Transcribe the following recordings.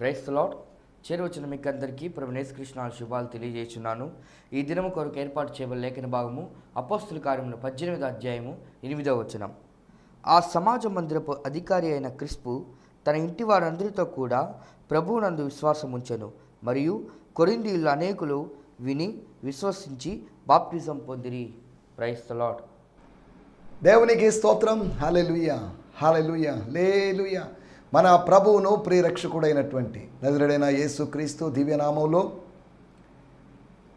Praise the lord. చేరువచ్చిన మీకు అందరికీ ప్రభువైన యేసుక్రీస్తు శుభాలు తెలియజేస్తున్నాను. ఈ దినము కొరకు ఏర్పాటు చేయబడిన లేఖన భాగము అపోస్తుల కార్యములు 18వ అధ్యాయము 8వ వచనం. ఆ సమాజ మందిరపు అధికారి అయిన క్రిస్పు తన ఇంటి వారందరితో కూడా ప్రభువునందు విశ్వాసం ఉంచెను. మరియు కొరింథీయుల్లో అనేకులు విని విశ్వసించి బాప్టిజం పొందిరి. Praise the Lord. దేవునికి స్తోత్రం. హల్లెలూయా, హల్లెలూయా, హల్లెలూయా. మన ప్రభువును ప్రియరక్షకుడైనటువంటి నజరేయుడైన యేసుక్రీస్తు దివ్యనామంలో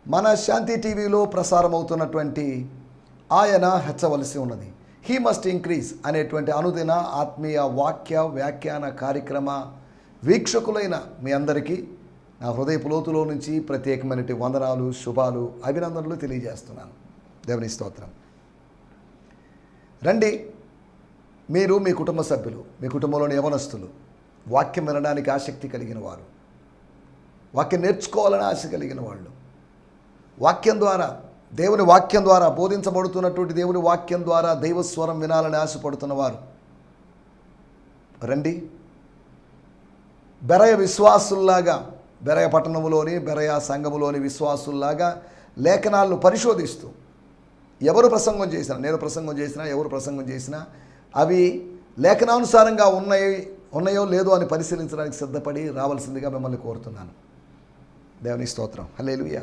మన శాంతి టీవీలో ప్రసారమవుతున్నటువంటి ఆయన హెచ్చవలసి ఉన్నది, హీ మస్ట్ ఇంక్రీజ్ అనేటువంటి అనుదిన ఆత్మీయ వాక్య వ్యాఖ్యాన కార్యక్రమ వీక్షకులైన మీ అందరికీ నా హృదయపు లోతులో నుంచి ప్రత్యేకమైనటువంటి వందనాలు, శుభాలు, అభినందనలు తెలియజేస్తున్నాను. దేవుని స్తోత్రం. రండి, మీరు మీ కుటుంబ సభ్యులు, మీ కుటుంబంలోని యవనస్తులు వాక్యం వినడానికి ఆసక్తి కలిగిన వారు, వాక్యం నేర్చుకోవాలని ఆశ కలిగిన వాళ్ళు, వాక్యం ద్వారా దేవుని వాక్యం ద్వారా బోధించబడుతున్నటువంటి దేవుని వాక్యం ద్వారా దైవస్వరం వినాలని ఆశపడుతున్న వారు రండి. బెరయ విశ్వాసుల్లాగా, బెరయ పట్టణంలోని బెరయ సంఘములోని విశ్వాసుల్లాగా లేఖనాలను పరిశోధిస్తూ ఎవరు ప్రసంగం చేసినా, నేను ప్రసంగం చేసినా, ఎవరు ప్రసంగం చేసినా అవి లేఖనానుసారంగా ఉన్నాయో లేదో అని పరిశీలించడానికి సిద్ధపడి రావాల్సిందిగా మిమ్మల్ని కోరుతున్నాను. దేవుని స్తోత్రం. హల్లెలూయా.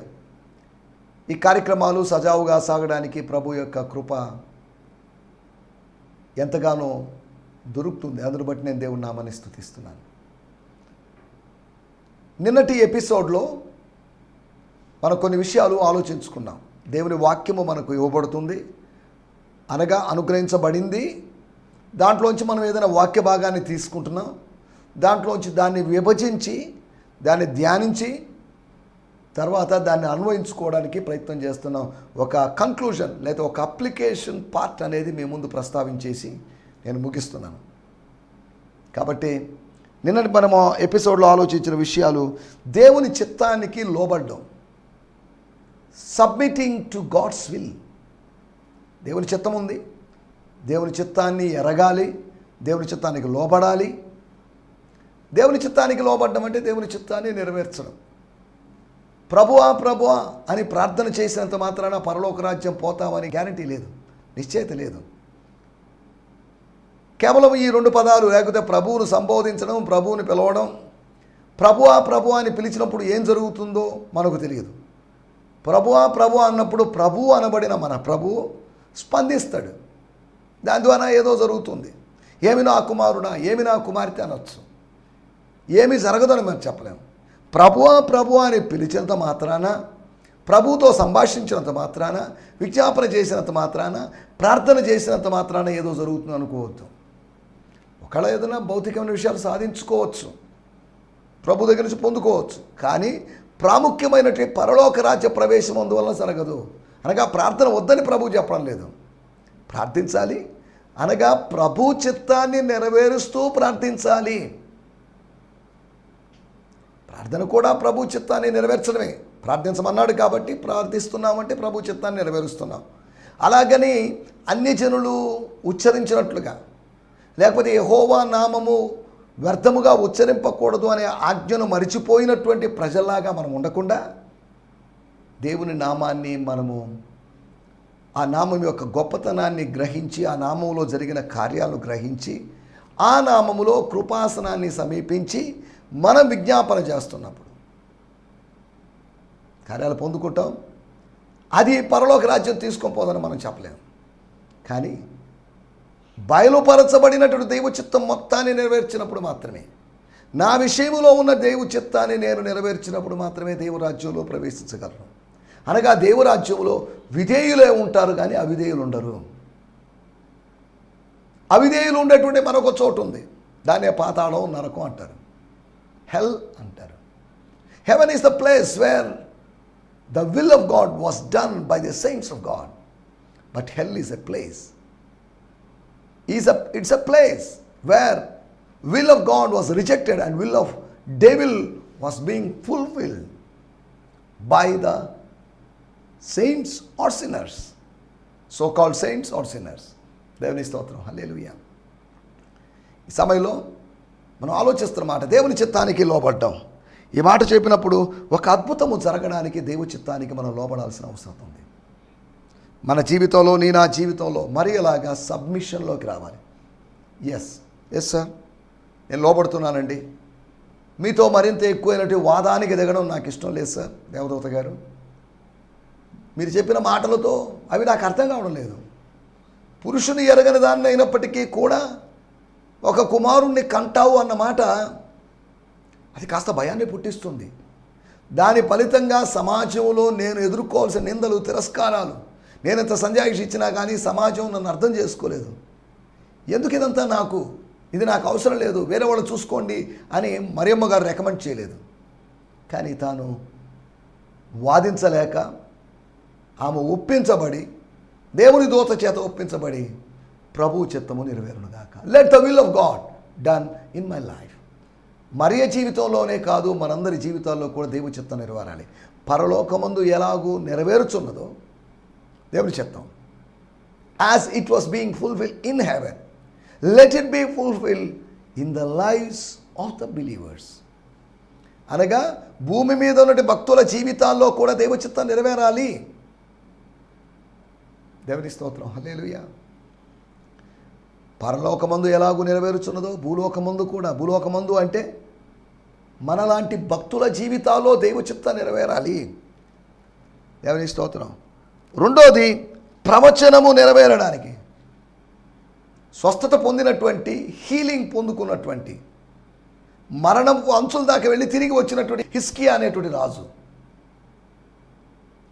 ఈ కార్యక్రమాలు సజావుగా సాగడానికి ప్రభు యొక్క కృప ఎంతగానో దొరుకుతుంది. అందును బట్టి నేను దేవుని నామాన్ని స్తుతిస్తున్నాను. నిన్నటి ఎపిసోడ్లో మనం కొన్ని విషయాలు ఆలోచించుకున్నాం. దేవుని వాక్యము మనకు ఇవ్వబడుతుంది, అనగా అనుగ్రహించబడింది. దాంట్లోంచి మనం ఏదైనా వాక్య భాగాన్ని తీసుకుంటున్నాం, దాంట్లోంచి దాన్ని విభజించి దాన్ని ధ్యానించి తర్వాత దాన్ని అన్వయించుకోవడానికి ప్రయత్నం చేస్తున్నాం. ఒక కంక్లూజన్ లేదా ఒక అప్లికేషన్ పార్ట్ అనేది మీ ముందు ప్రస్తావించేసి నేను ముగిస్తున్నాను. కాబట్టి నిన్నటి మనం ఎపిసోడ్లో ఆలోచించిన విషయాలు దేవుని చిత్తానికి లోబడ్డం, సబ్మిటింగ్ టు గాడ్స్ విల్. దేవుని చిత్తం ఉంది, దేవుని చిత్తాన్ని ఎరగాలి, దేవుని చిత్తానికి లోబడాలి. దేవుని చిత్తానికి లోబడ్డం అంటే దేవుని చిత్తాన్ని నెరవేర్చడం. ప్రభువా ప్రభువా అని ప్రార్థన చేసినంత మాత్రాన పరలోక రాజ్యం పోతామని గ్యారంటీ లేదు, నిశ్చయిత లేదు. కేవలం ఈ రెండు పదాలు, లేకపోతే ప్రభువును సంబోధించడం, ప్రభువుని పిలవడం, ప్రభువా ప్రభువా అని పిలిచినప్పుడు ఏం జరుగుతుందో మనకు తెలియదు. ప్రభువా ప్రభువా అన్నప్పుడు ప్రభువు అనబడిన మన ప్రభువు స్పందిస్తాడు. దాని ద్వారా ఏదో జరుగుతుంది. ఏమి నా కుమారుడా, ఏమి నా కుమార్తె అనొచ్చు, ఏమి జరగదని మనం చెప్పలేము. ప్రభువా ప్రభువా అని పిలిచినంత మాత్రాన, ప్రభువుతో సంభాషించినంత మాత్రాన, విజ్ఞాపన చేసినంత మాత్రాన, ప్రార్థన చేసినంత మాత్రాన ఏదో జరుగుతుంది అనుకోవద్దు. ఒకవేళ ఏదైనా భౌతికమైన విషయాలు సాధించుకోవచ్చు, ప్రభు దగ్గర నుంచి పొందుకోవచ్చు, కానీ ప్రాముఖ్యమైనటువంటి పరలోక రాజ్య ప్రవేశం అందువలన జరగదు. అనగా ప్రార్థన వద్దని ప్రభు చెప్పడం లేదు, ప్రార్థించాలి. అనగా ప్రభు చిత్తాన్ని నెరవేరుస్తూ ప్రార్థించాలి. ప్రార్థన కూడా ప్రభు చిత్తాన్ని నెరవేర్చడమే. ప్రార్థించమన్నాడు కాబట్టి ప్రార్థిస్తున్నామంటే ప్రభు చిత్తాన్ని నెరవేరుస్తున్నాం. అలాగని అన్ని జనులు ఉచ్చరించినట్లుగా, లేకపోతే యెహోవా నామము వ్యర్థముగా ఉచ్చరింపకూడదు అనే ఆజ్ఞను మరిచిపోయినటువంటి ప్రజల్లాగా మనం ఉండకుండా, దేవుని నామాన్ని మనము, ఆ నామం యొక్క గొప్పతనాన్ని గ్రహించి, ఆ నామంలో జరిగిన కార్యాలను గ్రహించి, ఆ నామములో కృపాసనాన్ని సమీపించి మనం విజ్ఞాపన చేస్తున్నప్పుడు కార్యాలు పొందుకుంటాం. అది పరలోక రాజ్యం తీసుకొని పోదని మనం చెప్పలేము. కానీ బయలుపరచబడినటువంటి దైవ చిత్తం మొత్తాన్ని నెరవేర్చినప్పుడు మాత్రమే, నా విషయంలో ఉన్న దైవ చిత్తాన్ని నేను నెరవేర్చినప్పుడు మాత్రమే దేవురాజ్యంలో ప్రవేశించగలను. అనగా దేవురాజ్యంలో విధేయులే ఉంటారు, కానీ అవిధేయులు ఉండరు. అవిధేయులు ఉండేటువంటి మరొక చోటు ఉంది, దాన్నే పాతాళం, నరకం అంటారు, హెల్ అంటారు. Haven is the place where the will of God was done by the saints of God, but hell is a place, it's a place where will of God was rejected and will of devil was being fulfilled by the saints or sinners, so called saints or sinners. దేవుని స్తోత్రం. హల్లెలూయా. ఈ సమయంలో మనం ఆలోచిస్తున్న మాట దేవుని చిత్తానికి లోబడ్డాం. ఈ మాట చెప్పినప్పుడు ఒక అద్భుతము జరగడానికి దేవుని చిత్తానికి మనం లోబడాల్సిన అవసరం ఉంది. మన జీవితంలో, నా జీవితంలో మరి అలాగా సబ్మిషన్లోకి రావాలి. ఎస్ సార్, నేను లోబడుతున్నానండి. మీతో మరింత ఎక్కువైనటువంటి వాదానికి దిగడం నాకు ఇష్టం లేదు సార్ దేవదూత గారు. మీరు చెప్పిన మాటలతో అవి నాకు అర్థం కావడం లేదు. పురుషుని ఎరగని దాన్ని అయినప్పటికీ కూడా ఒక కుమారుణ్ణి కంటావు అన్న మాట అది కాస్త భయాన్ని పుట్టిస్తుంది. దాని ఫలితంగా సమాజంలో నేను ఎదుర్కోవాల్సిన నిందలు, తిరస్కారాలు, నేను ఇంత సంజాయిషి ఇచ్చినా కానీ సమాజం నన్ను అర్థం చేసుకోలేదు. ఎందుకు ఇదంతా నాకు, ఇది నాకు అవసరం లేదు, వేరే వాళ్ళు చూసుకోండి అని మరియమ్మ గారు రికమెండ్ చేయలేదు. కానీ తాను వాదించలేక ఆమె ఒప్పించబడి, దేవుని దూత చేత ఒప్పించబడి, ప్రభు చిత్తము నెరవేరునుగాక, let the will of God done in my life. మరియ జీవితంలోనే కాదు, మనందరి జీవితాల్లో కూడా దేవుని చిత్తం నెరవేరాలి. పరలోకమందు ఎలాగూ నెరవేరుచున్నదో దేవుని చిత్తం, as it was being fulfil in heaven, let it be fulfil in the lives of the believers. అనగా భూమి మీద ఉన్నటువంటి భక్తుల జీవితాల్లో కూడా దేవుని చిత్తం నెరవేరాలి. దేవుని స్తోత్రం, హల్లెలూయా. పరలోకమందు ఎలాగూ నెరవేరుచున్నదో భూలోకమందు కూడా, భూలోకమందు అంటే మనలాంటి భక్తుల జీవితాల్లో దైవ చిత్తం నెరవేరాలి. దేవుని స్తోత్రం. రెండోది, ప్రవచనము నెరవేరడానికి, స్వస్థత పొందినటువంటి, హీలింగ్ పొందుకున్నటువంటి, మరణపు అంచుల దాకా వెళ్ళి తిరిగి వచ్చినటువంటి హిజ్కియా అనేటువంటి రాజు,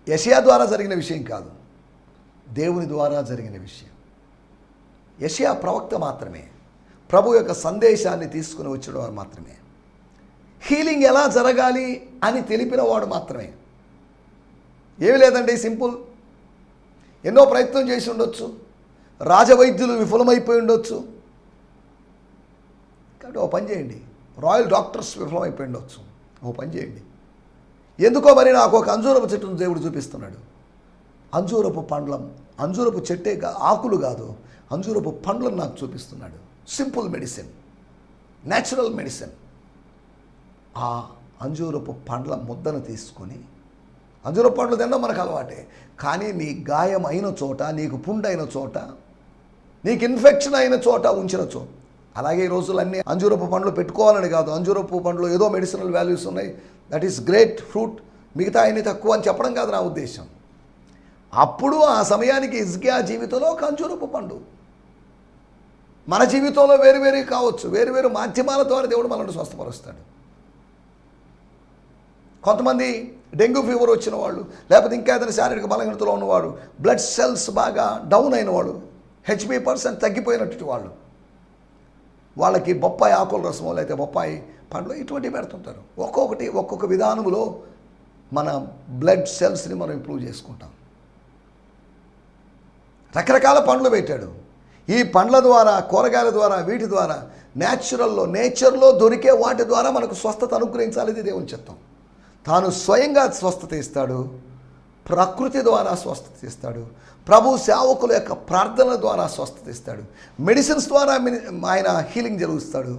యెషయా ద్వారా జరిగిన విషయం కాదు, దేవుని ద్వారా జరిగిన విషయం. యెషయా ప్రవక్త మాత్రమే, ప్రభు యొక్క సందేశాన్ని తీసుకుని వచ్చేవాడు మాత్రమే, హీలింగ్ ఎలా జరగాలి అని తెలిపినవాడు మాత్రమే. ఏమీ లేదండి, సింపుల్. ఎన్నో ప్రయత్నం చేసి ఉండొచ్చు, రాజవైద్యులు విఫలమైపోయి ఉండొచ్చు. కాబట్టి ఓ పని చేయండి, రాయల్ డాక్టర్స్ విఫలమైపోయి ఉండొచ్చు. ఓ పని చేయండి, ఎందుకో మరి నాకు ఒక అంజూరపు చెట్టును దేవుడు చూపిస్తున్నాడు. అంజూరపు పండ్లం, అంజూరపు చెట్టే ఆకులు కాదు, అంజూరపు పండ్లను నాకు చూపిస్తున్నాడు. Simple medicine, natural medicine. ఆ అంజూరపు పండ్ల ముద్దను తీసుకొని, అంజూరపు పండ్లు తినడం మనకు అలవాటే, కానీ నీ గాయం అయిన చోట, నీకు పుండు అయిన చోట, నీకు ఇన్ఫెక్షన్ అయిన చోట ఉంచిన చోట. అలాగే ఈ రోజులన్నీ అంజూరపు పండ్లు పెట్టుకోవాలని కాదు, అంజూరపు పండ్లు ఏదో మెడిసినల్ వాల్యూస్ ఉన్నాయి, దట్ ఈస్ గ్రేట్ ఫ్రూట్, మిగతా అన్ని తక్కువ అని చెప్పడం కాదు నా ఉద్దేశం. అప్పుడు ఆ సమయానికి హిజ్కియా జీవితంలో ఒక అంజూరపు పండు. మన జీవితంలో వేరు కావచ్చు, వేరు మాధ్యమాల ద్వారా దేవుడు మనల్ని స్వస్థపరుస్తాడు. కొంతమంది డెంగ్యూ ఫీవర్ వచ్చిన వాళ్ళు, లేకపోతే ఇంకా ఏదైనా శారీరక బలహీనతలో ఉన్నవాడు, బ్లడ్ సెల్స్ బాగా డౌన్ అయిన వాడు, HB% తగ్గిపోయినటువంటి వాళ్ళు, వాళ్ళకి బొప్పాయి ఆకుల రసమో లేకపోతే బొప్పాయి పండ్లు ఇటువంటివి పెడుతుంటారు. ఒక్కొక్కటి ఒక్కొక్క విధానంలో మన బ్లడ్ సెల్స్ని మనం ఇంప్రూవ్ చేసుకుంటాం. రకరకాల పండ్లు పెట్టాడు. ఈ పండ్ల ద్వారా, కూరగాయల ద్వారా, వీటి ద్వారా, నేచర్లో దొరికే వాటి ద్వారా మనకు స్వస్థత అనుగ్రహించాలి. ఇది దేవుని చిత్తం. తాను స్వయంగా స్వస్థత ఇస్తాడు, ప్రకృతి ద్వారా స్వస్థత ఇస్తాడు, ప్రభు సేవకుల యొక్క ప్రార్థన ద్వారా స్వస్థత ఇస్తాడు, మెడిసిన్స్ ద్వారా ఆయన హీలింగ్ జరిగిస్తాడు,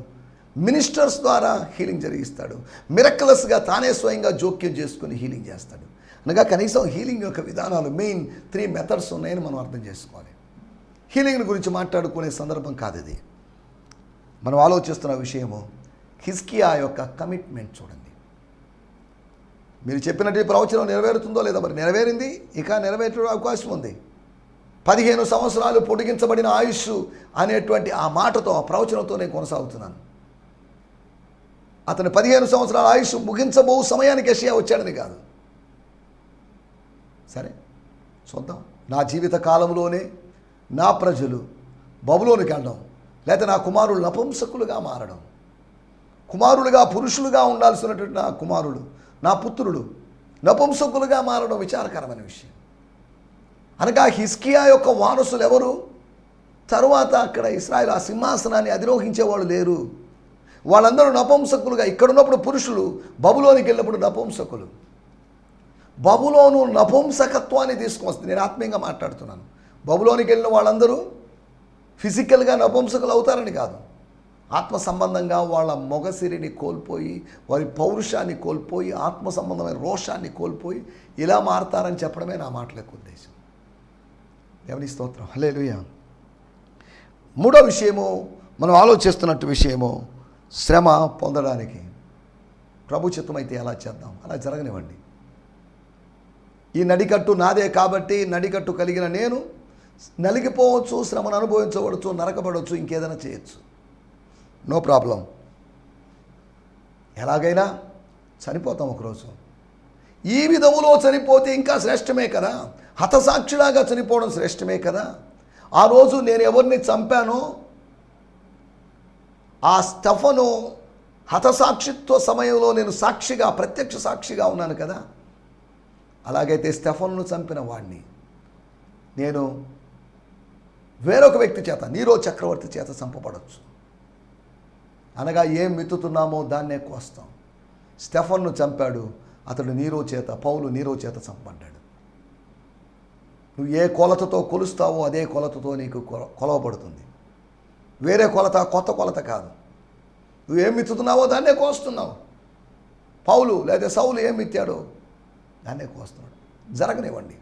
మినిస్టర్స్ ద్వారా హీలింగ్ జరిగిస్తాడు, మిరక్యులస్గా తానే స్వయంగా జోక్యం చేసుకుని హీలింగ్ చేస్తాడు. అనగా కనీసం హీలింగ్ యొక్క విధానాలు మెయిన్ 3 మెథడ్స్ ఉన్నాయని మనం అర్థం చేసుకోవాలి. హీలింగ్ గురించి మాట్లాడుకునే సందర్భం కాదు ఇది. మనం ఆలోచిస్తున్న విషయము హిజ్కియా యొక్క కమిట్మెంట్ చూడండి. మీరు చెప్పినట్టు ప్రవచనం నెరవేరుతుందో లేదా? మరి నెరవేరింది, ఇక నెరవేరే అవకాశం ఉంది. 15 సంవత్సరాలు పొడిగించబడిన ఆయుష్ అనేటువంటి ఆ మాటతో, ఆ ప్రవచనంతో నేను కొనసాగుతున్నాను. అతను 15 సంవత్సరాల ఆయుష్ ముగించబో సమయానికి యెషయా వచ్చాడని కాదు. సరే చూద్దాం. నా జీవిత కాలంలోనే నా ప్రజలు బబులోనికి వెళ్ళడం, లేకపోతే నా కుమారులు నపుంసకులుగా మారడం, కుమారులుగా పురుషులుగా ఉండాల్సినటువంటి నా కుమారులు, నా పుత్రులు నపుంసకులుగా మారడం విచారకరమైన విషయం. అనగా హిజ్కియా యొక్క వారసులు ఎవరు? తరువాత అక్కడ ఇశ్రాయేలు ఆ సింహాసనాన్ని అధిరోహించేవాళ్ళు లేరు. వాళ్ళందరూ నపుంసకులుగా, ఇక్కడ ఉన్నప్పుడు పురుషులు, బబులోనికి వెళ్ళినప్పుడు నపుంసకులు. బబులోను నపుంసకత్వాన్ని తీసుకొస్తుంది. నేను ఆత్మీయంగా మాట్లాడుతున్నాను. బబులోనికి వెళ్ళిన వాళ్ళందరూ ఫిజికల్గా నపుంసకులు అవుతారని కాదు, ఆత్మ సంబంధంగా వాళ్ళ మొగసిరిని కోల్పోయి, వారి పౌరుషాన్ని కోల్పోయి, ఆత్మ సంబంధమైన రోషాన్ని కోల్పోయి ఇలా మారతారని చెప్పడమే నా మాటల యొక్క ఉద్దేశం. దేవుని స్తోత్రం. హల్లెలూయా. మూడో విషయము, మనం ఆలోచిస్తున్నట్టు విషయము, శ్రమ పొందడానికి ప్రభు చిత్తమైతే ఎలా చేద్దాం, అలా జరగనివ్వండి. ఈ నడికట్టు నాదే కాబట్టి నడికట్టు కలిగిన నేను నలిగిపోవచ్చు, శ్రమను అనుభవించవచ్చు, నరకబడవచ్చు, ఇంకేదైనా చేయొచ్చు, నో ప్రాబ్లం. ఎలాగైనా చనిపోతాం ఒకరోజు. ఈ విధములో చనిపోతే ఇంకా శ్రేష్టమే కదా, హతసాక్షిలాగా చనిపోవడం శ్రేష్టమే కదా. ఆ రోజు నేను ఎవరిని చంపానో ఆ స్టెఫను హతసాక్షిత్వ సమయంలో నేను సాక్షిగా, ప్రత్యక్ష సాక్షిగా ఉన్నాను కదా. అలాగైతే స్టెఫన్ను చంపిన వాడిని నేను వేరొక వ్యక్తి చేత, నీరో చక్రవర్తి చేత చంపబడవచ్చు. అనగా ఏం విత్తుతున్నామో దాన్నే కోస్తాం. స్టెఫన్ను చంపాడు అతడు నీరో చేత, పౌలు నీరో చేత చంపబడ్డాడు. నువ్వు ఏ కొలతతో కొలుస్తావో అదే కొలతతో నీకు కొలవబడుతుంది. వేరే కొలత, కొత్త కొలత కాదు. నువ్వేం విత్తుతున్నావో దాన్నే కోస్తున్నావు. పౌలు లేదా సౌలు ఏం విత్తాడో దాన్నే కోస్తున్నాడు. జరగనివ్వండి.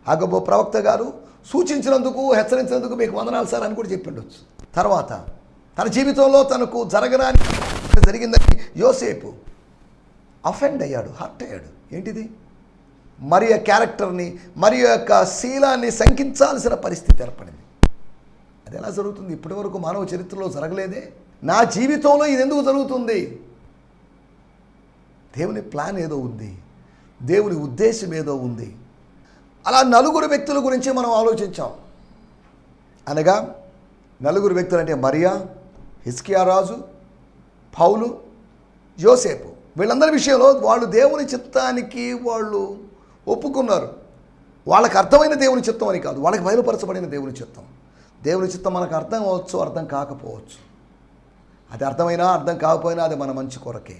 అగబో ప్రవక్త గారు సూచించినందుకు, హెచ్చరించినందుకు మీకు వందనాలు సార్ అని కూడా చెప్పిండొచ్చు. తర్వాత తన జీవితంలో తనకు జరగరాని జరిగిందని యోసేపు అఫెండ్ అయ్యాడు, హర్ట్ అయ్యాడు. ఏంటిది? మరియ క్యారెక్టర్ని, మరియ యొక్క శీలాన్ని శంకించాల్సిన పరిస్థితి ఏర్పడింది. అది ఎలా జరుగుతుంది? ఇప్పటి వరకు మానవ చరిత్రలో జరగలేదే. నా జీవితంలో ఇది ఎందుకు జరుగుతుంది? దేవుని ప్లాన్ ఏదో ఉంది, దేవుని ఉద్దేశం ఏదో ఉంది. అలా నలుగురు వ్యక్తుల గురించి మనం ఆలోచించాం. అనగా నలుగురు వ్యక్తులు అంటే మరియా, హిజ్కియా రాజు, పౌలు, యోసేపు. వీళ్ళందరి విషయంలో వాళ్ళు దేవుని చిత్తానికి వాళ్ళు ఒప్పుకున్నారు. వాళ్ళకి అర్థమైన దేవుని చిత్తం అని కాదు, వాళ్ళకి బయలుపరచబడిన దేవుని చిత్తం. దేవుని చిత్తం మనకు అర్థం అవ్వచ్చు, అర్థం కాకపోవచ్చు. అది అర్థమైనా అర్థం కాకపోయినా అది మన మంచి కొరకే.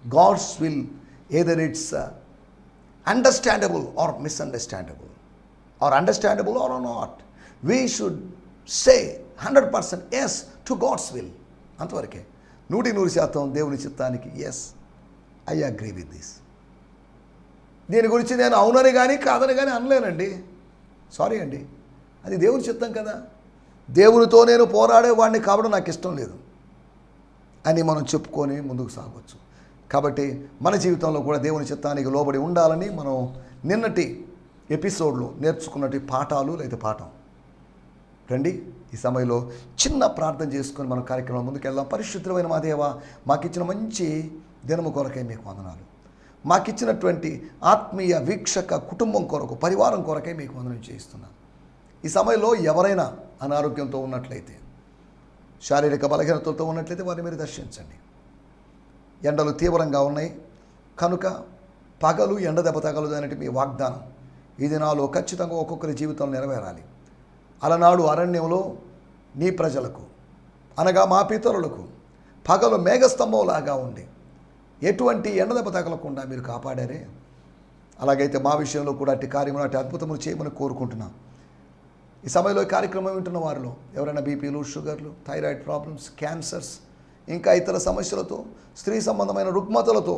God's will either it's understandable or misunderstandable, or understandable or not. We should say 100% yes to God's will. అంతవరకే. 100% దేవుని చిత్తానికి yes, I agree with this. దీని గురించి నేను అవునని కానీ కాదని కానీ అనలేనండి. సారీ అండి, అది దేవుని చిత్తం కదా. దేవునితో నేను పోరాడేవాడిని కాబట్టి నాకు ఇష్టం లేదు అని మనం చెప్పుకొని ముందుకు సాగవచ్చు. కాబట్టి మన జీవితంలో కూడా దేవుని చిత్తానికి లోబడి ఉండాలని మనం నిన్నటి ఎపిసోడ్లో నేర్చుకున్నటి పాఠాలు లేదా పాఠం. రండి ఈ సమయంలో చిన్న ప్రార్థన చేసుకొని మన కార్యక్రమం ముందుకెళ్దాం. పరిశుద్ధమైన మా దేవ, మాకిచ్చిన మంచి దినము కొరకై మీకు వందనాలు. మాకిచ్చినటువంటి ఆత్మీయ వీక్షక కుటుంబం కొరకు, పరివారం కొరకై మీకు వందనం చేయిస్తున్నాను. ఈ సమయంలో ఎవరైనా అనారోగ్యంతో ఉన్నట్లయితే, శారీరక బలహీనతలతో ఉన్నట్లయితే వారిని మీరు దర్శించండి. ఎండలు తీవ్రంగా ఉన్నాయి కనుక పగలు ఎండ దెబ్బ తగలదు అనేటి మీ వాగ్దానం ఈ దినాల్లో ఖచ్చితంగా ఒక్కొక్కరి జీవితంలో నెరవేరాలి. అలనాడు అరణ్యంలో నీ ప్రజలకు, అనగా మా పితరులకు పగలు మేఘస్తంభంలాగా ఉండి ఎటువంటి ఎండ దెబ్బ తగలకుండా మీరు కాపాడారే, అలాగైతే మా విషయంలో కూడా అట్టి కార్యములు, అట్టి అద్భుతములు చేయమని కోరుకుంటున్నాం. ఈ సమయంలో ఈ కార్యక్రమం వింటున్న వారిలో ఎవరైనా బీపీలు, షుగర్లు, థైరాయిడ్ ప్రాబ్లమ్స్, క్యాన్సర్స్, ఇంకా ఇతర సమస్యలతో, స్త్రీ సంబంధమైన రుగ్మతలతో,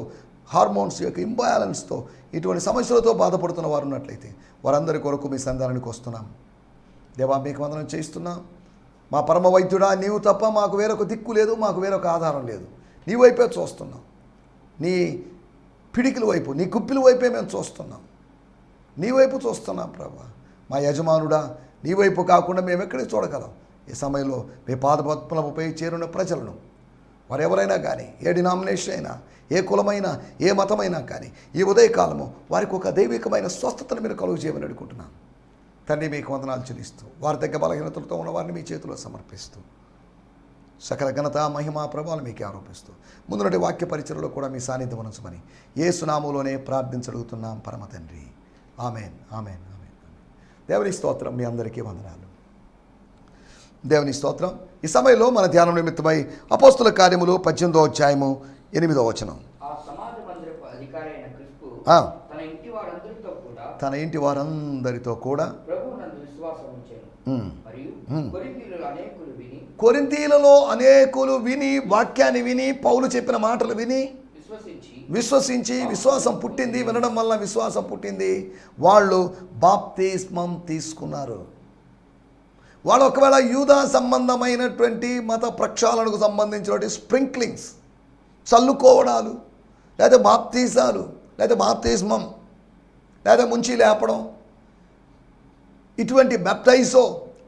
హార్మోన్స్ యొక్క ఇంబ్యాలెన్స్తో, ఇటువంటి సమస్యలతో బాధపడుతున్న వారు ఉన్నట్లయితే వారందరి కొరకు మీ సంధానానికి వస్తున్నాం. దేవా, మీకు వందనం చేయిస్తున్నాం. మా పరమ వైద్యుడా, నీవు తప్ప మాకు వేరొక దిక్కు లేదు, మాకు వేరొక ఆధారం లేదు. నీ వైపే చూస్తున్నాం. నీ పిడికిల వైపు, నీ కుప్పిల వైపే మేము చూస్తున్నాం. నీ వైపు చూస్తున్నాం ప్రభా. మా యజమానుడా, నీ వైపు కాకుండా మేము ఎక్కడికి చూడగలం? ఈ సమయంలో మీ పాదపద్మలపై చేరున్న ప్రజలను, వారెవరైనా కానీ, ఏ డినామినేషన్ అయినా, ఏ కులమైనా, ఏ మతమైనా కానీ, ఈ ఉదయకాలము వారికి ఒక దైవికమైన స్వస్థతను మీరు కలుగు చేయమని అడుగుతున్నాను. తండ్రి, మీకు వందనాలు చెల్లిస్తూ, వారి దగ్గర బలహీనతలతో ఉన్న వారిని మీ చేతిలో సమర్పిస్తూ, సకల ఘనత, మహిమ, ప్రభావాలు మీకే ఆరోపిస్తూ, ముందునటి వాక్య పరిచయలో కూడా మీ సాన్నిధ్యం ఉంచమని యేసు నామములోనే ప్రార్థించడుగుతున్నాం పరమ తండ్రి. Amen, amen, amen. దేవుని స్తోత్రం. మీ అందరికీ వందనాలు. దేవుని స్తోత్రం. ఈ సమయంలో మన ధ్యానం నిమిత్తమై అపోస్తుల కార్యములు 18వ అధ్యాయము 8వ వచనం. తన ఇంటి వారందరితో కూడా మరియు కొరింథీయులలో అనేకులు విని కొరింథీయులలో అనేకులు విని వాక్యాన్ని విని పౌలు చెప్పిన మాటలు విని విశ్వసించి విశ్వాసం పుట్టింది. వినడం వల్ల విశ్వాసం పుట్టింది. వాళ్ళు బాప్తిస్మం తీసుకున్నారు. వాళ్ళు ఒకవేళ యూదా సంబంధమైనటువంటి మత ప్రక్షాళనకు సంబంధించినటువంటి స్ప్రింక్లింగ్స్, చల్లుకోవడాలు, లేదా బాప్తీసాలు, లేదా బాప్తిస్మం, లేదా ముంచి లేపడం, ఇటువంటి బ్యాప్టైజో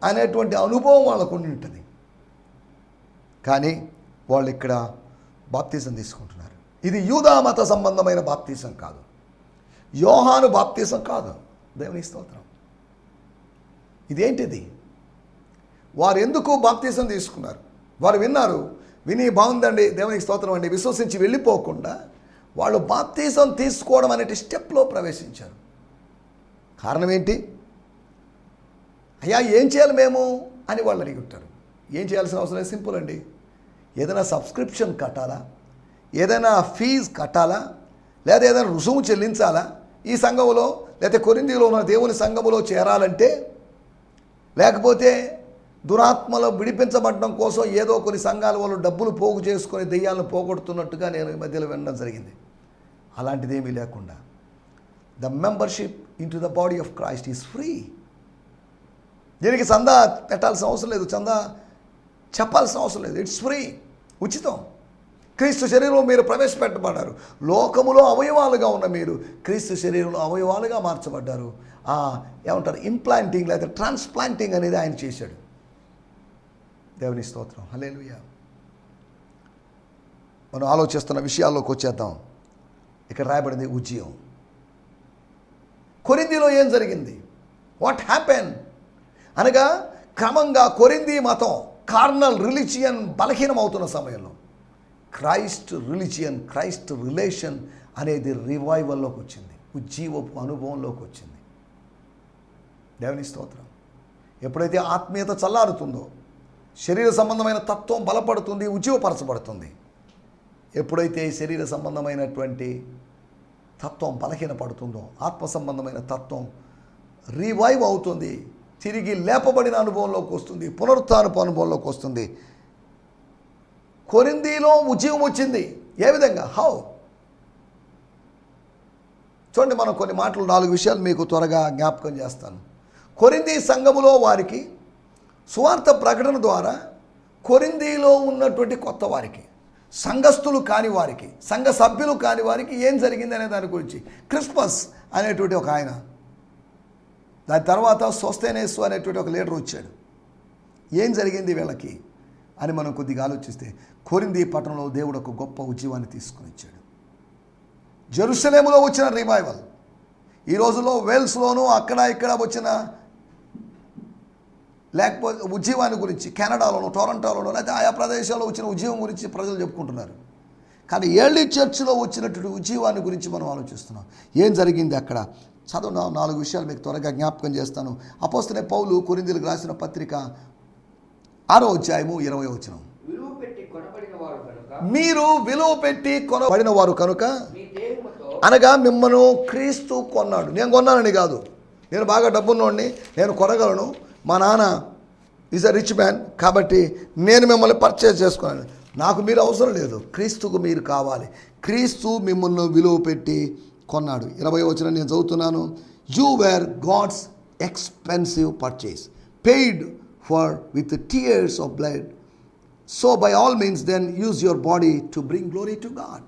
అనేటువంటి అనుభవం వాళ్ళకు ఉండి ఉంటుంది. కానీ వాళ్ళు ఇక్కడ బాప్తిజం తీసుకుంటున్నారు. ఇది యూదా మత సంబంధమైన బాప్తిజం కాదు, యోహాను బాప్తిజం కాదు. దేవుని స్తోత్రం. ఇదేంటిది? వారు ఎందుకు బాప్తిజం తీసుకున్నారు? వారు విని బాగుందండి, దేవునికి స్తోత్రం అండి, విశ్వసించి వెళ్ళిపోకుండా వాళ్ళు బాప్తిజం తీసుకోవడం అనే స్టెప్లో ప్రవేశించారు. కారణం ఏంటి? అయ్యా ఏం చేయాలి మేము అని వాళ్ళు అడిగి ఉంటారు. ఏం చేయాల్సిన అవసరం లేదు, సింపుల్ అండి. ఏదైనా సబ్స్క్రిప్షన్ కట్టాలా, ఏదైనా ఫీజు కట్టాలా, లేదా ఏదైనా రుసుము చెల్లించాలా? ఈ సంఘములో లేకపోతే కొరింథీలో ఉన్న దేవుని సంఘములో చేరాలంటే, లేకపోతే దురాత్మలో విడిపించబడడం కోసం ఏదో కొన్ని సంఘాల వాళ్ళు డబ్బులు పోగు చేసుకొని దెయ్యాలను పోగొడుతున్నట్టుగా నేను ఈ మధ్యలో వినడం జరిగింది. అలాంటిదేమీ లేకుండా the membership in to the body of Christ is free. దీనికి చందా పెట్టాల్సిన అవసరం లేదు, చందా చెప్పాల్సిన అవసరం లేదు. ఇట్స్ ఫ్రీ, ఉచితం. క్రీస్తు శరీరంలో మీరు ప్రవేశపెట్టబడ్డారు. లోకములో అవయవాలుగా ఉన్న మీరు క్రీస్తు శరీరంలో అవయవాలుగా మార్చబడ్డారు. ఏమంటారు, ఇంప్లాంటింగ్ లేదా ట్రాన్స్ప్లాంటింగ్ అనేది ఆయన చేశాడు. దేవుని స్తోత్రం, హల్లెలూయా. మనం ఆలోచిస్తున్న విషయాల్లోకి వచ్చేద్దాం. ఇక్కడ రాయబడింది ఉజ్జీవం. కొరింథీలో ఏం జరిగింది? వాట్ హ్యాపెన్ అనగా, క్రమంగా కొరింథీ మతం కార్నల్ రిలీజియన్ బలహీనమవుతున్న సమయంలో క్రైస్ట్ రిలీజియన్, క్రైస్ట్ రిలేషన్ అనేది రివైవల్లోకి వచ్చింది, ఉజ్జీవపు అనుభవంలోకి వచ్చింది. దేవుని స్తోత్రం. ఎప్పుడైతే ఆత్మీయత చల్లారుతుందో, శరీర సంబంధమైన తత్వం బలపడుతుంది, ఉజ్జీవపరచబడుతుంది. ఎప్పుడైతే శరీర సంబంధమైనటువంటి తత్వం బలహీనపడుతుందో, ఆత్మ సంబంధమైన తత్వం రివైవ్ అవుతుంది, తిరిగి లేపబడిన అనుభవంలోకి వస్తుంది, పునరుత్థానపు అనుభవంలోకి వస్తుంది. కొరింథీలో ఉజ్జీవం వచ్చింది. ఏ విధంగా? హౌ? చూడండి, మనం కొన్ని మాటలు, 4 విషయాలు మీకు త్వరగా జ్ఞాపకం చేస్తాను. కొరింథీ సంఘములో వారికి సువార్త ప్రకటన ద్వారా కొరింథీలో ఉన్నటువంటి కొత్త వారికి, సంఘస్థులు కాని వారికి, సంఘ సభ్యులు కాని వారికి ఏం జరిగింది అనే దాని గురించి క్రిస్పస్ అనేటువంటి ఒక ఆయన, దాని తర్వాత సోస్తేనేసు అనేటువంటి ఒక లీడర్ వచ్చాడు. ఏం జరిగింది వీళ్ళకి అని మనం కొద్దిగా ఆలోచిస్తే, కొరింథీ పట్టణంలో దేవుడు ఒక గొప్ప ఉజ్జీవాన్ని తీసుకుని వచ్చాడు. జెరూసలేములో వచ్చిన రివైవల్, ఈ రోజుల్లో వేల్స్లోనూ అక్కడ ఇక్కడ వచ్చిన లేకపోతే ఉజ్జీవాన్ని గురించి కెనడాలోనూ, టొరంటోలోనూ, లేకపోతే ఆయా ప్రదేశాల్లో వచ్చిన ఉజ్జీవం గురించి ప్రజలు చెప్పుకుంటున్నారు. కానీ ఎర్లీ చర్చ్లో వచ్చినటువంటి ఉజ్జీవాన్ని గురించి మనం ఆలోచిస్తున్నాం. ఏం జరిగింది అక్కడ? చదువు, 4 విషయాలు మీకు త్వరగా జ్ఞాపకం చేస్తాను. అపోస్తలుడైన పౌలు కొరింథీయులకు రాసిన పత్రిక 6వ అధ్యాయము 20వ వచనం. మీరు విలువ పెట్టి కొనబడిన వారు కనుక, అనగా మిమ్మల్ని క్రీస్తు కొన్నాడు. నేను కొన్నానని కాదు, నేను బాగా డబ్బున్నోడిని, నేను కొనగలను, మా నాన్న ఈజ్ అ రిచ్ మ్యాన్ కాబట్టి నేను మిమ్మల్ని పర్చేజ్ చేసుకున్నాను. నాకు మీరు అవసరం లేదు, క్రీస్తుకు మీరు కావాలి. క్రీస్తు మిమ్మల్ని విలువ పెట్టి కొన్నాడు. 20వ వచనం నేను చదువుతున్నాను. You were God's expensive purchase, paid for with tears of blood, so by all means then use your body to bring glory to God.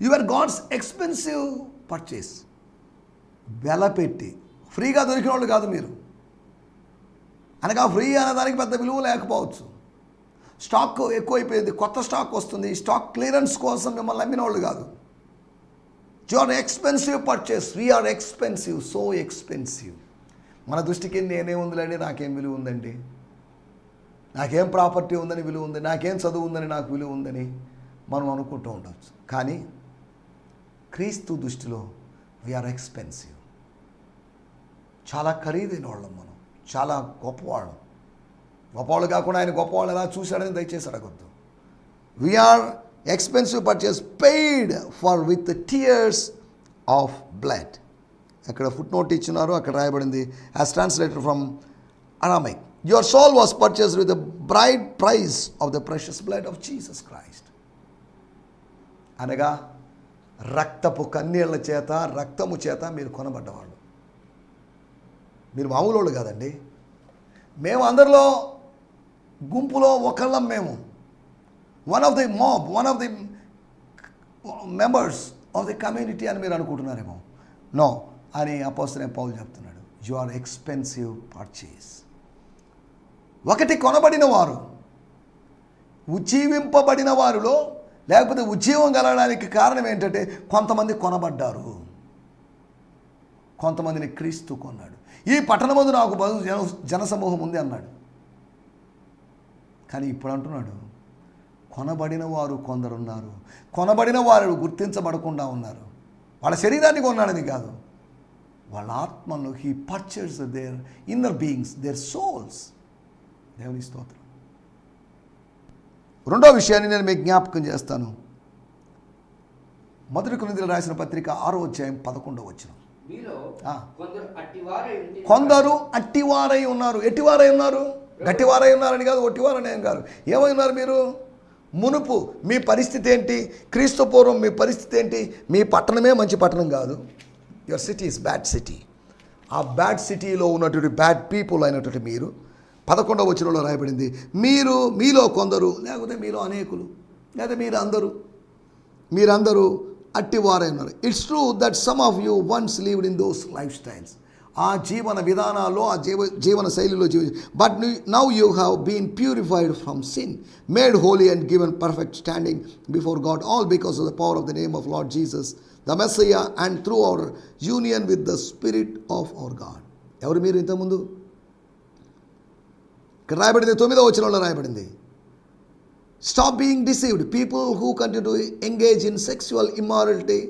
You are God's expensive purchase. వెలపెట్టి, ఫ్రీగా దొరికిన వాళ్ళు కాదు మీరు. అనగా ఫ్రీ అనేదానికి పెద్ద విలువ లేకపోవచ్చు. స్టాక్ ఎక్కువైపోయింది, కొత్త స్టాక్ వస్తుంది, స్టాక్ క్లియరెన్స్ కోసం మిమ్మల్ని అమ్మిన వాళ్ళు కాదు. You are expensive purchase. We are expensive, so expensive. మన దృష్టికి నేనేముందిలేండి, నాకేం విలువ ఉందండి, నాకేం ప్రాపర్టీ ఉందని విలువ ఉంది, నాకేం చదువు ఉందని నాకు విలువ ఉందని మనం అనుకుంటూ ఉండవచ్చు. కానీ క్రీస్తు దృష్టిలో వీఆర్ ఎక్స్పెన్సివ్. చాలా ఖరీదైన వాళ్ళం మనం, చాలా గొప్పవాళ్ళం. గొప్పవాళ్ళు కాకుండా ఆయన గొప్పవాళ్ళు ఎలా చూశాడని దయచేసి అడగొద్దు. We are expensive purchase, paid for with tears of blood. అక్కడ ఫుట్ నోట్ ఇచ్చినారు, అక్కడ రాయబడింది as translated from Aramaic. Your soul was purchased with the bride price of the precious blood of Jesus Christ. అనగా రక్తపు కన్నీళ్ల చేత, రక్తము చేత మీరు కొనబడ్డవాళ్ళు. మీరు మామూలు వాళ్ళు కాదండి. మేము అందరిలో గుంపులో ఒకళ్ళం మేము. One of the mob, one of the members of the community అని మీరు అనుకుంటున్నారేమో. నో అని అపోస్తలుడైన పౌలు చెప్తున్నాడు. You are expensive purchase. ఒకటి కొనబడిన వారు, ఉజ్జీవింపబడిన వారిలో, లేకపోతే ఉజ్జీవం కలగడానికి కారణం ఏంటంటే కొంతమంది కొనబడ్డారు, కొంతమందిని క్రీస్తు కొన్నాడు. ఈ పట్టణమందు నాకు బహు జనసమూహం ఉంది అన్నాడు. కానీ ఇప్పుడు అంటున్నాడు కొనబడిన వారు కొందరున్నారు. కొనబడిన వారు గుర్తించబడకుండా ఉన్నారు. వాళ్ళ శరీరాన్ని కొన్నాడని కాదు, వాళ్ళ ఆత్మను he purchase their inner beings, their souls. దేవుని స్తోత్రం. రెండో విషయాన్ని నేను మీకు జ్ఞాపకం చేస్తాను. మొదటి కొరింథీయులకు రాసిన పత్రిక 6వ అధ్యాయం 11వ వచనం. కొందరు అట్టివారై ఉన్నారు. ఎట్టివారై ఉన్నారు? గట్టివారై ఉన్నారని కాదు, ఒట్టివారని ఏం కాదు. ఏమై ఉన్నారు మీరు? మునుపు మీ పరిస్థితి ఏంటి? క్రీస్తు పూర్వం మీ పరిస్థితి ఏంటి? మీ పట్టణమే మంచి పట్టణం కాదు. Your city is bad city. ఆ బ్యాడ్ సిటీలో ఉన్నటువంటి బ్యాడ్ పీపుల్ అయినటువంటి మీరు, 11వ వచనంలో రాయబడింది, మీలో కొందరు, లేకపోతే మీలో అనేకులు, లేదా మీరందరూ అట్టివారై ఉన్నారు. It's true that some of you once lived in those life styles. ఆ జీవన విధానాల్లో, ఆ జీవన శైలిలో but now you have been purified from sin, made holy and given perfect standing before God, all because of the power of the name of Lord Jesus the Messiah and through our union with the Spirit of our God. ఎవరు మీరు ఇంతకుముందు? ఇక్కడ రాయబడింది 9వ వచనంలో రాయబడింది, stop being deceived. People who continue to engage in sexual immorality,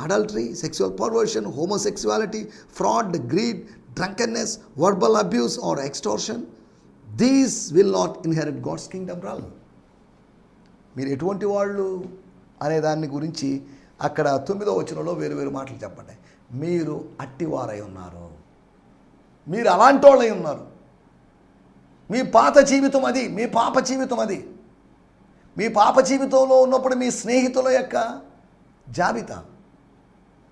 adultery, sexual perversion, homosexuality, fraud, greed, drunkenness, verbal abuse or extortion, these will not inherit God's kingdom realm. మీరు ఎటువంటి వాళ్ళు అనే దాని గురించి అక్కడ 9వ వచనంలో వేరు మాటలు చెప్పండి. మీరు అట్టివారై ఉన్నారు, మీరు అలాంటి వాళ్ళై ఉన్నారు. మీ పాత జీవితం అది, మీ పాప జీవితం అది. మీ పాప జీవితంలో ఉన్నప్పుడు మీ స్నేహితుల యొక్క జాబితా,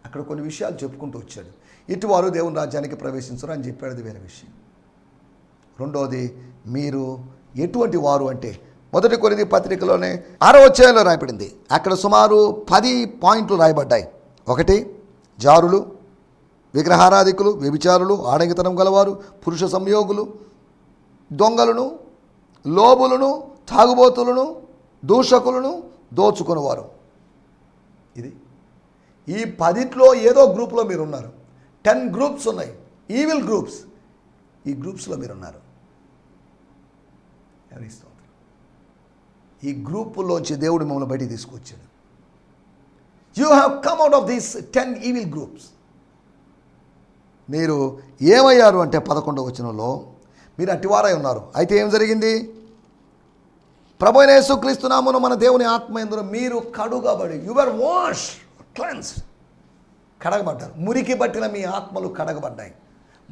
అక్కడ కొన్ని విషయాలు చెప్పుకుంటూ వచ్చాడు. ఇటువారు దేవుని రాజ్యానికి ప్రవేశించరు అని చెప్పాడు, అది వేరే విషయం. రెండోది, మీరు ఎటువంటి వారు అంటే మొదటి కొరింథీ పత్రికలోనే 6వ అధ్యాయంలో రాయబడింది. అక్కడ సుమారు 10 పాయింట్లు రాయబడ్డాయి. 1, జారులు, విగ్రహారాధికులు, వ్యభిచారులు, ఆడంగితనం గలవారు, పురుష సంయోగులు, దొంగలను, లోబులను, తాగుబోతులను, దూషకులను, దోచుకునేవారు. ఇది ఈ 10లో ఏదో గ్రూప్లో మీరు ఉన్నారు. 10 గ్రూప్స్ ఉన్నాయి, ఈవిల్ గ్రూప్స్. ఈ గ్రూప్స్లో మీరు ఉన్నారు. ఈ గ్రూపుల్లోంచి దేవుడు మిమ్మల్ని బయటికి తీసుకొచ్చాడు. You have come out of these 10 evil groups. మీరు ఏమయ్యారు అంటే 11వ వచనంలో మీరు అట్టివారై ఉన్నారు. అయితే ఏం జరిగింది? ప్రభు అయిన యేసుక్రీస్తు నామమున మన దేవుని ఆత్మ యందు మీరు కడుగబడి, యు ఆర్ వాష్, క్లెన్స్డ్, కడగబడ్డారు. మురికి పట్టిన మీ ఆత్మలు కడగబడ్డాయి.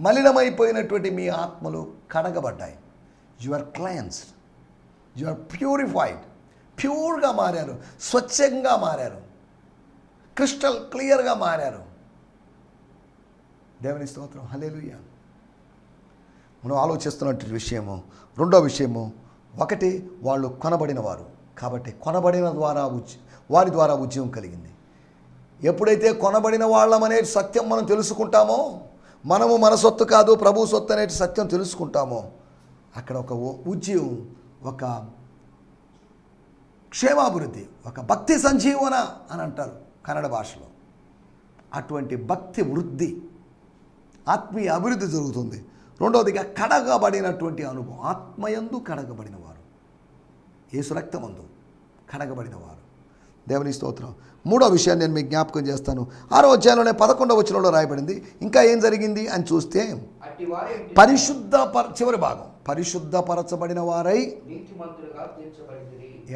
మలినమైపోయినటువంటి మీ ఆత్మలు కడగబడ్డాయి. You are cleansed, you are purified. ప్యూర్గా మారారు, స్వచ్ఛంగా మారారు, క్రిస్టల్ క్లియర్గా మారారు. దేవుని స్తోత్రం, హల్లెలూయా. మనం ఆలోచిస్తున్నటువంటి విషయము, రెండో విషయము, 1, వాళ్ళు కొనబడిన వారు. కాబట్టి కొనబడిన వారి ద్వారా ఉద్యోగం కలిగింది. ఎప్పుడైతే కొనబడిన వాళ్ళమనే సత్యం మనం తెలుసుకుంటామో, మనము మన సొత్తు కాదు ప్రభు సొత్తు అనే సత్యం తెలుసుకుంటామో, అక్కడ ఒక ఉద్యోగం, ఒక క్షేమాభివృద్ధి, ఒక భక్తి సంజీవన అని అంటారు కన్నడ భాషలో. అటువంటి భక్తి వృద్ధి, ఆత్మీయ అభివృద్ధి జరుగుతుంది. రెండవదిగా కడగబడినటువంటి అనుభవం. ఆత్మయందు కడగబడిన వారు, యేసు రక్తమందు కడగబడిన వారు. దేవుని స్తోత్రం. మూడో విషయాన్ని నేను మీకు జ్ఞాపకం చేస్తాను. 6వ అధ్యాయంలోనే 11వ వచనంలో రాయబడింది. ఇంకా ఏం జరిగింది అని చూస్తే, చివరి భాగం, పరిశుద్ధపరచబడిన వారై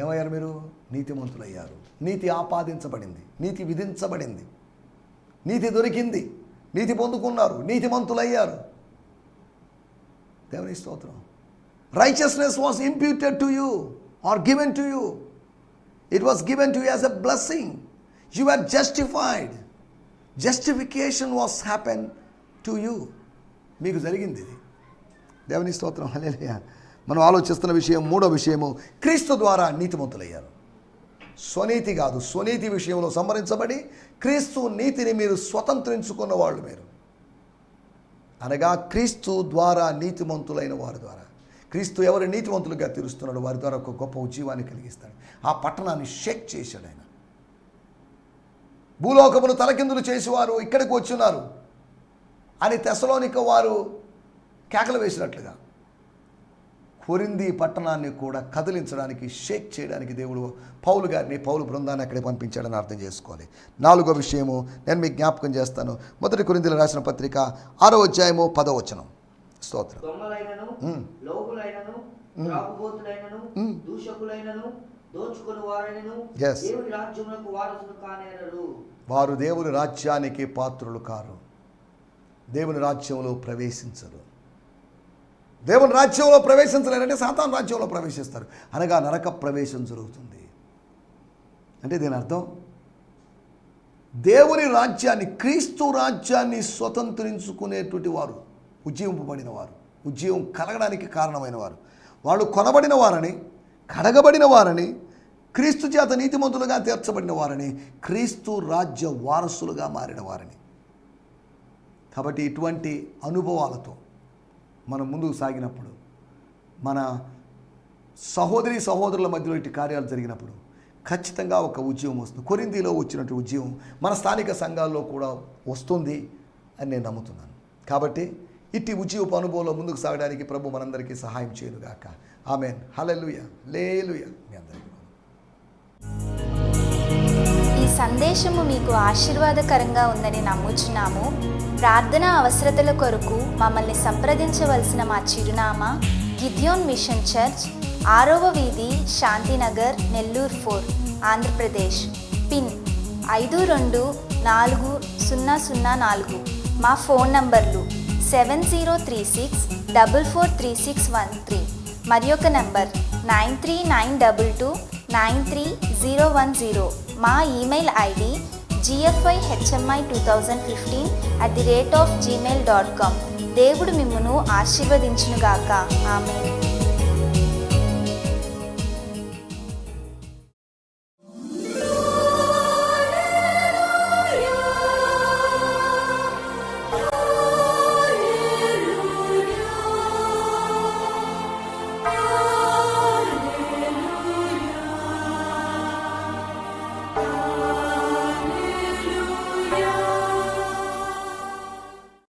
ఏమయ్యారు? మీరు నీతిమంతులయ్యారు. నీతి ఆపాదించబడింది, నీతి విధించబడింది, నీతి దొరికింది, నీతి పొందుకున్నారు, నీతిమంతులయ్యారు. దేవుని స్తోత్రం. Righteousness was imputed to you are given to you. It was given to you as a blessing. You are justified. Justification was happen to you. మీకు జరిగింది ఇది. దేవుని స్తోత్రం. హల్లెలూయా. మనం ఆలోచిస్తున్న విషయం, మూడో విషయము, క్రీస్తు ద్వారా నీతిమంతులయ్యారు. స్వనీతి కాదు, స్వనీతి విషయంలో సంహరించబడి క్రీస్తు నీతిని మీరు స్వతంత్రించుకున్న వాళ్ళు మీరు. అనగా క్రీస్తు ద్వారా నీతిమంతులైన వారి ద్వారా. క్రీస్తు ఎవరు నీతిమంతులుగా తీరుస్తున్నాడు వారి ద్వారా ఒక గొప్ప ఉజ్జీవాన్ని కలిగిస్తాడు. ఆ పట్టణాన్ని షేక్ చేశాడు ఆయన. భూలోకమును తలకిందులు చేసేవారు ఇక్కడికి వచ్చున్నారు అని తెస్సలోనిక వారు కేకలు వేసినట్లుగా కొరింథీ పట్టణాన్ని కూడా కదిలించడానికి, షేక్ చేయడానికి దేవుడు పౌలు బృందాన్ని అక్కడికి పంపించాడని అర్థం చేసుకోవాలి. నాలుగో విషయము నేను మీకు జ్ఞాపకం చేస్తాను. 1 కొరింథీయులకు రాసిన పత్రిక 6వ అధ్యాయము 10వ వచనం. స్తోత్రం. వారు దేవుని రాజ్యానికి పాత్రులు కారు, దేవుని రాజ్యంలో ప్రవేశించరు. దేవుని రాజ్యంలో ప్రవేశించలేరంటే సాతాను రాజ్యంలో ప్రవేశిస్తారు. అనగా నరక ప్రవేశం జరుగుతుంది. అంటే దీని అర్థం దేవుని రాజ్యాన్ని, క్రీస్తు రాజ్యాన్ని స్వతంత్రించుకునేటువంటి వారు, ఉజ్జీవింపబడిన వారు, ఉజ్జీవం కలగడానికి కారణమైన వారు, వాళ్ళు కొనబడిన వారని, కడగబడిన వారని, క్రీస్తు చేత నీతిమంతులుగా తీర్చబడిన వారని, క్రీస్తు రాజ్య వారసులుగా మారిన వారని. కాబట్టి ఇటువంటి అనుభవాలతో మనం ముందుకు సాగినప్పుడు, మన సహోదరుల మధ్యలో ఇటు కార్యాలు జరిగినప్పుడు ఖచ్చితంగా ఒక ఉద్యమం వస్తుంది. కొరింథీలో వచ్చినట్టు ఉద్యమం మన స్థానిక సంఘాల్లో కూడా వస్తుంది అని నేను నమ్ముతున్నాను. కాబట్టి ఇట్టి ఉద్యమపు అనుభవంలో ముందుకు సాగడానికి ప్రభు మనందరికీ సహాయం చేయనుగాక. ఆమేన్. హల్లెలూయా. హల్లెలూయా. మీ అందరికీ ఈ సందేశము మీకు ఆశీర్వాదకరంగా ఉందని నమ్ముచున్నాము. ప్రార్థన అవసరతల కొరకు మమ్మల్ని సంప్రదించవలసిన మా చిరునామా గిద్యోన్ మిషన్ చర్చ్, 6వ వీధి, శాంతినగర్, నెల్లూరు 4, ఆంధ్రప్రదేశ్. పిన్ 524004. మా ఫోన్ నంబర్లు 7036443613 మరి ఒక నంబర్ 9392293010. మా ఈమెయిల్ ఐడి gfihmi2015@gmail.com. దేవుడు మిమ్మును ఆశీర్వదించునుగాక. ఆమేన్.